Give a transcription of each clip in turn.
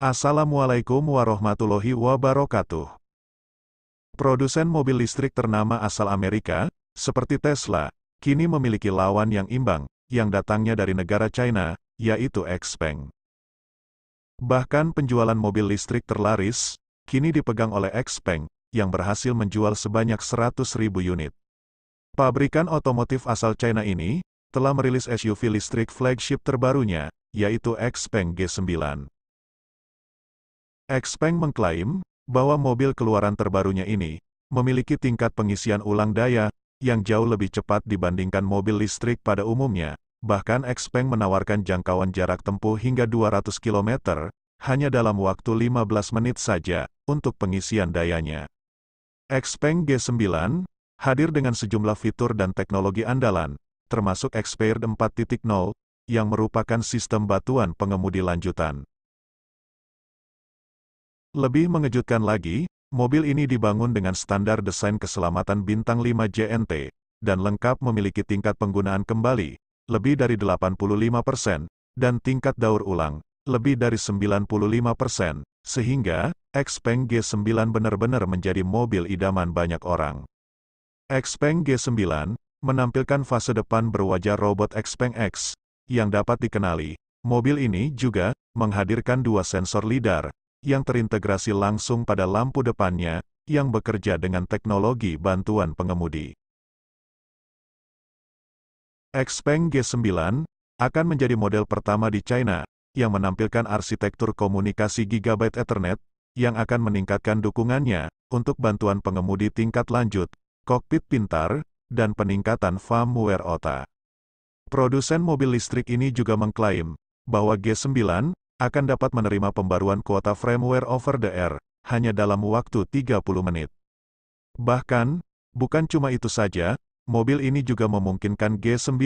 Assalamualaikum warahmatullahi wabarakatuh. Produsen mobil listrik ternama asal Amerika, seperti Tesla, kini memiliki lawan yang imbang, yang datangnya dari negara China, yaitu XPeng. Bahkan penjualan mobil listrik terlaris, kini dipegang oleh XPeng, yang berhasil menjual sebanyak 100.000 unit. Pabrikan otomotif asal China ini, telah merilis SUV listrik flagship terbarunya, yaitu XPeng G9. XPeng mengklaim bahwa mobil keluaran terbarunya ini memiliki tingkat pengisian ulang daya yang jauh lebih cepat dibandingkan mobil listrik pada umumnya. Bahkan XPeng menawarkan jangkauan jarak tempuh hingga 200 km hanya dalam waktu 15 menit saja untuk pengisian dayanya. XPeng G9 hadir dengan sejumlah fitur dan teknologi andalan, termasuk Xpeng 4.0 yang merupakan sistem bantuan pengemudi lanjutan. Lebih mengejutkan lagi, mobil ini dibangun dengan standar desain keselamatan bintang 5 JNT, dan lengkap memiliki tingkat penggunaan kembali, lebih dari 85%, dan tingkat daur ulang, lebih dari 95%, sehingga, XPeng G9 benar-benar menjadi mobil idaman banyak orang. XPeng G9 menampilkan fase depan berwajah robot XPeng X, yang dapat dikenali. Mobil ini juga menghadirkan dua sensor lidar, yang terintegrasi langsung pada lampu depannya, yang bekerja dengan teknologi bantuan pengemudi. XPeng G9 akan menjadi model pertama di China, yang menampilkan arsitektur komunikasi Gigabit Ethernet, yang akan meningkatkan dukungannya untuk bantuan pengemudi tingkat lanjut, kokpit pintar, dan peningkatan firmware OTA. Produsen mobil listrik ini juga mengklaim bahwa G9 akan dapat menerima pembaruan kuota firmware over the air, hanya dalam waktu 30 menit. Bahkan, bukan cuma itu saja, mobil ini juga memungkinkan G9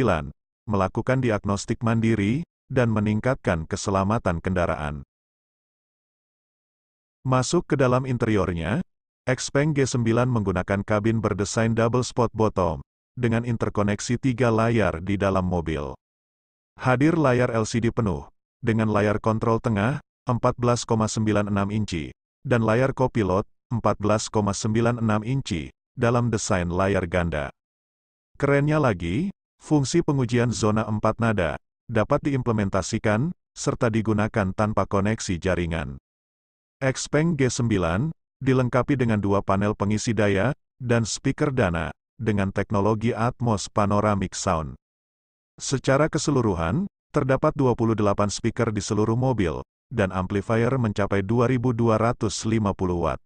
melakukan diagnostik mandiri, dan meningkatkan keselamatan kendaraan. Masuk ke dalam interiornya, XPeng G9 menggunakan kabin berdesain double spot bottom, dengan interkoneksi 3 layar di dalam mobil. Hadir layar LCD penuh, dengan layar kontrol tengah, 14,96 inci, dan layar kopilot, 14,96 inci, dalam desain layar ganda. Kerennya lagi, fungsi pengujian zona 4 nada, dapat diimplementasikan, serta digunakan tanpa koneksi jaringan. XPeng G9, dilengkapi dengan dua panel pengisi daya, dan speaker dana, dengan teknologi Atmos Panoramic Sound. Secara keseluruhan, terdapat 28 speaker di seluruh mobil, dan amplifier mencapai 2.250 watt.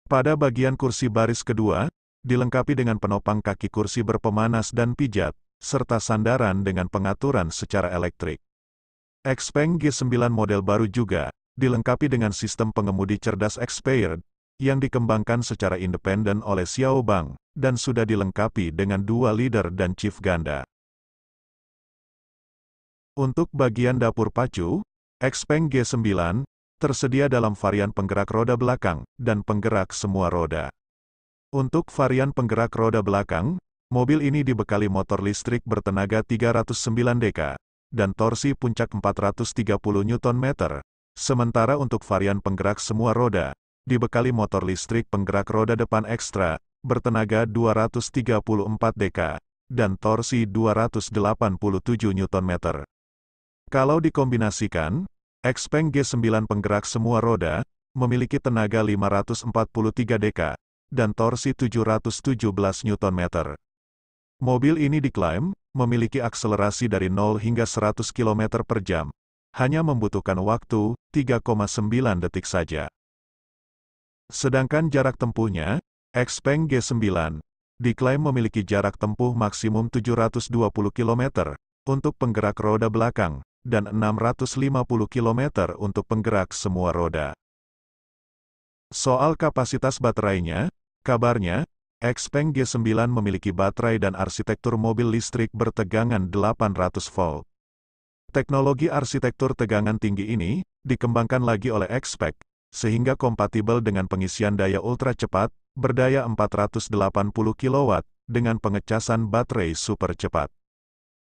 Pada bagian kursi baris kedua, dilengkapi dengan penopang kaki kursi berpemanas dan pijat, serta sandaran dengan pengaturan secara elektrik. XPeng G9 model baru juga dilengkapi dengan sistem pengemudi cerdas Xpeng, yang dikembangkan secara independen oleh Xiaobang, dan sudah dilengkapi dengan dua leader dan chief ganda. Untuk bagian dapur pacu, XPeng G9 tersedia dalam varian penggerak roda belakang dan penggerak semua roda. Untuk varian penggerak roda belakang, mobil ini dibekali motor listrik bertenaga 309 dk dan torsi puncak 430 Nm. Sementara untuk varian penggerak semua roda, dibekali motor listrik penggerak roda depan ekstra bertenaga 234 dk dan torsi 287 Nm. Kalau dikombinasikan, XPeng G9 penggerak semua roda, memiliki tenaga 543 dk, dan torsi 717 Nm. Mobil ini diklaim, memiliki akselerasi dari 0 hingga 100 km per jam, hanya membutuhkan waktu, 3,9 detik saja. Sedangkan jarak tempuhnya, XPeng G9, diklaim memiliki jarak tempuh maksimum 720 km, untuk penggerak roda belakang, dan 650 km untuk penggerak semua roda. Soal kapasitas baterainya, kabarnya, XPeng G9 memiliki baterai dan arsitektur mobil listrik bertegangan 800 volt. Teknologi arsitektur tegangan tinggi ini, dikembangkan lagi oleh XPeng, sehingga kompatibel dengan pengisian daya ultra cepat, berdaya 480 kW, dengan pengecasan baterai super cepat.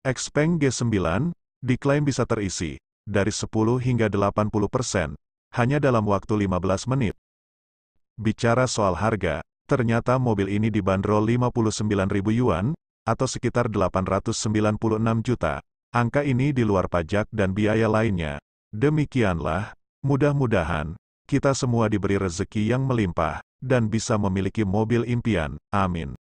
XPeng G9 diklaim bisa terisi dari 10 hingga 80% hanya dalam waktu 15 menit. Bicara soal harga, ternyata mobil ini dibanderol 59.000 yuan, atau sekitar 896 juta. Angka ini di luar pajak dan biaya lainnya. Demikianlah, mudah-mudahan, kita semua diberi rezeki yang melimpah, dan bisa memiliki mobil impian. Amin.